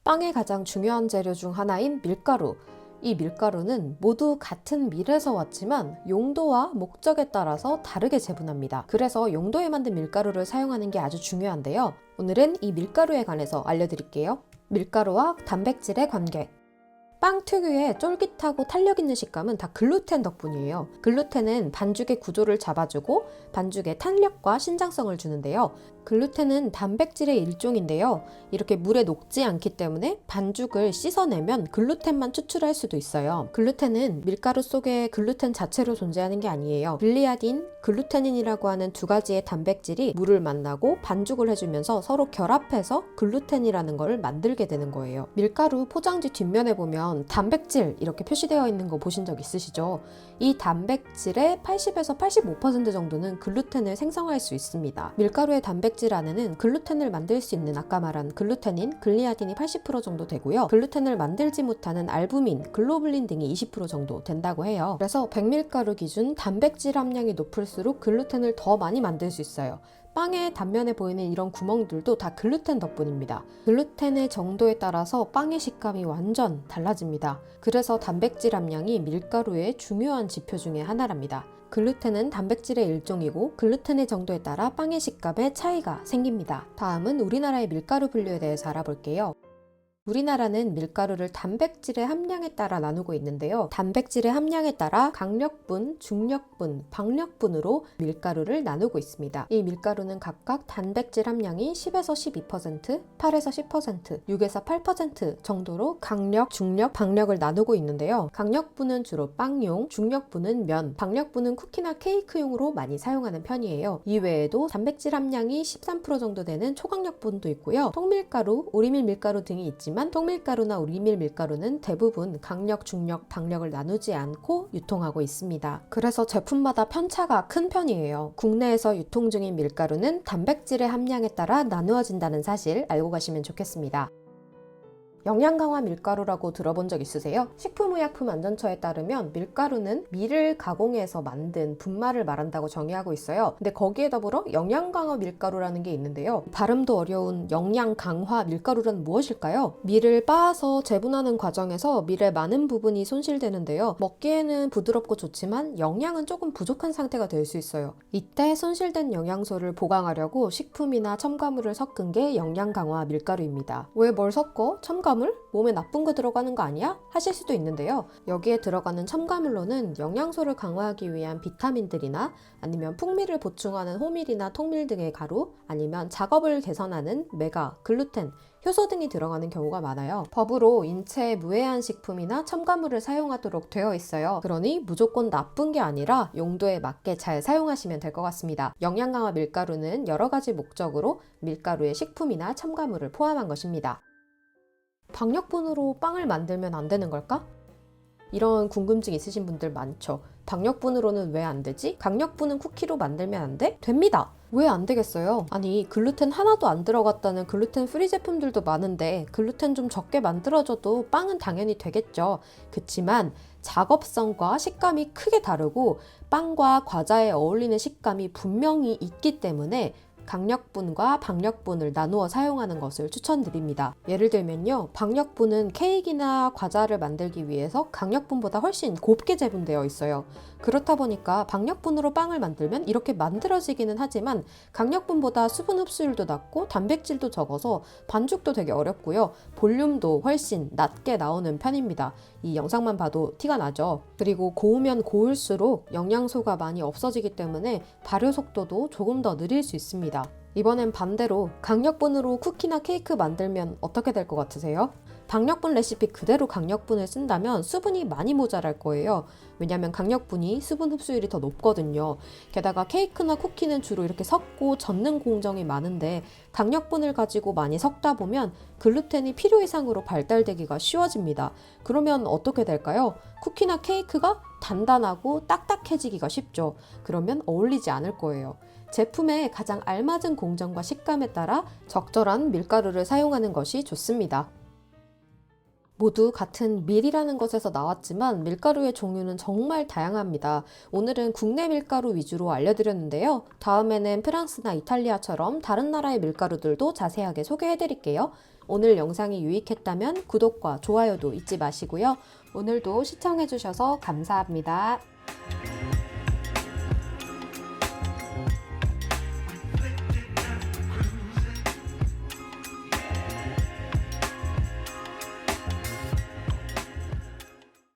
빵의 가장 중요한 재료 중 하나인 밀가루. 이 밀가루는 모두 같은 밀에서 왔지만 용도와 목적에 따라서 다르게 재분합니다. 그래서 용도에 맞는 밀가루를 사용하는 게 아주 중요한데요. 오늘은 이 밀가루에 관해서 알려드릴게요. 밀가루와 단백질의 관계. 빵 특유의 쫄깃하고 탄력 있는 식감은 다 글루텐 덕분이에요. 글루텐은 반죽의 구조를 잡아주고 반죽의 탄력과 신장성을 주는데요. 글루텐은 단백질의 일종인데요. 이렇게 물에 녹지 않기 때문에 반죽을 씻어내면 글루텐만 추출할 수도 있어요. 글루텐은 밀가루 속에 글루텐 자체로 존재하는 게 아니에요. 글리아딘, 글루테닌이라고 하는 두 가지의 단백질이 물을 만나고 반죽을 해주면서 서로 결합해서 글루텐이라는 걸 만들게 되는 거예요. 밀가루 포장지 뒷면에 보면 단백질 이렇게 표시되어 있는 거 보신 적 있으시죠? 이 단백질의 80에서 85% 정도는 글루텐을 생성할 수 있습니다. 밀가루의 단백질 안에는 글루텐을 만들 수 있는 아까 말한 글루테닌, 글리아딘이 80% 정도 되고요. 글루텐을 만들지 못하는 알부민, 글로불린 등이 20% 정도 된다고 해요. 그래서 백밀가루 기준 단백질 함량이 높을수록 글루텐을 더 많이 만들 수 있어요. 빵의 단면에 보이는 이런 구멍들도 다 글루텐 덕분입니다. 글루텐의 정도에 따라서 빵의 식감이 완전 달라집니다. 그래서 단백질 함량이 밀가루의 중요한 지표 중에 하나랍니다. 글루텐은 단백질의 일종이고 글루텐의 정도에 따라 빵의 식감에 차이가 생깁니다. 다음은 우리나라의 밀가루 분류에 대해서 알아볼게요. 우리나라는 밀가루를 단백질의 함량에 따라 나누고 있는데요. 단백질의 함량에 따라 강력분, 중력분, 박력분으로 밀가루를 나누고 있습니다. 이 밀가루는 각각 단백질 함량이 10에서 12%, 8에서 10%, 6에서 8% 정도로 강력, 중력, 박력을 나누고 있는데요. 강력분은 주로 빵용, 중력분은 면, 박력분은 쿠키나 케이크용으로 많이 사용하는 편이에요. 이외에도 단백질 함량이 13% 정도 되는 초강력분도 있고요. 통밀가루, 우리밀 밀가루 등이 있지만 통밀가루나 우리밀 밀가루는 대부분 강력, 중력, 박력을 나누지 않고 유통하고 있습니다. 그래서 제품마다 편차가 큰 편이에요. 국내에서 유통 중인 밀가루는 단백질의 함량에 따라 나누어진다는 사실 알고 가시면 좋겠습니다. 영양강화 밀가루라고 들어본 적 있으세요? 식품의약품안전처에 따르면 밀가루는 밀을 가공해서 만든 분말을 말한다고 정의하고 있어요. 근데 거기에 더불어 영양강화 밀가루라는 게 있는데요. 발음도 어려운 영양강화 밀가루란 무엇일까요? 밀을 빻아서 재분하는 과정에서 밀의 많은 부분이 손실되는데요. 먹기에는 부드럽고 좋지만 영양은 조금 부족한 상태가 될 수 있어요. 이때 손실된 영양소를 보강하려고 식품이나 첨가물을 섞은 게 영양강화 밀가루입니다. 왜 뭘 섞어? 첨가물? 몸에 나쁜 거 들어가는 거 아니야? 하실 수도 있는데요. 여기에 들어가는 첨가물로는 영양소를 강화하기 위한 비타민들이나 아니면 풍미를 보충하는 호밀이나 통밀 등의 가루, 아니면 작업을 개선하는 메가, 글루텐, 효소 등이 들어가는 경우가 많아요. 법으로 인체에 무해한 식품이나 첨가물을 사용하도록 되어 있어요. 그러니 무조건 나쁜 게 아니라 용도에 맞게 잘 사용하시면 될 것 같습니다. 영양강화 밀가루는 여러 가지 목적으로 밀가루에 식품이나 첨가물을 포함한 것입니다. 박력분으로 빵을 만들면 안 되는 걸까? 이런 궁금증 있으신 분들 많죠. 박력분으로는 왜 안 되지? 강력분은 쿠키로 만들면 안 돼? 됩니다. 왜 안 되겠어요? 아니, 글루텐 하나도 안 들어갔다는 글루텐 프리 제품들도 많은데 글루텐 좀 적게 만들어줘도 빵은 당연히 되겠죠. 그치만 작업성과 식감이 크게 다르고 빵과 과자에 어울리는 식감이 분명히 있기 때문에 강력분과 박력분을 나누어 사용하는 것을 추천드립니다. 예를 들면요, 박력분은 케이크나 과자를 만들기 위해서 강력분보다 훨씬 곱게 재분되어 있어요. 그렇다 보니까 박력분으로 빵을 만들면 이렇게 만들어지기는 하지만 강력분보다 수분 흡수율도 낮고 단백질도 적어서 반죽도 되게 어렵고요. 볼륨도 훨씬 낮게 나오는 편입니다. 이 영상만 봐도 티가 나죠. 그리고 고우면 고울수록 영양소가 많이 없어지기 때문에 발효 속도도 조금 더 느릴 수 있습니다. 이번엔 반대로 강력분으로 쿠키나 케이크 만들면 어떻게 될 것 같으세요? 박력분 레시피 그대로 강력분을 쓴다면 수분이 많이 모자랄 거예요. 왜냐면 강력분이 수분 흡수율이 더 높거든요. 게다가 케이크나 쿠키는 주로 이렇게 섞고 젓는 공정이 많은데 강력분을 가지고 많이 섞다 보면 글루텐이 필요 이상으로 발달되기가 쉬워집니다. 그러면 어떻게 될까요? 쿠키나 케이크가 단단하고 딱딱해지기가 쉽죠. 그러면 어울리지 않을 거예요. 제품에 가장 알맞은 공정과 식감에 따라 적절한 밀가루를 사용하는 것이 좋습니다. 모두 같은 밀이라는 것에서 나왔지만 밀가루의 종류는 정말 다양합니다. 오늘은 국내 밀가루 위주로 알려드렸는데요. 다음에는 프랑스나 이탈리아처럼 다른 나라의 밀가루들도 자세하게 소개해드릴게요. 오늘 영상이 유익했다면 구독과 좋아요도 잊지 마시고요. 오늘도 시청해주셔서 감사합니다.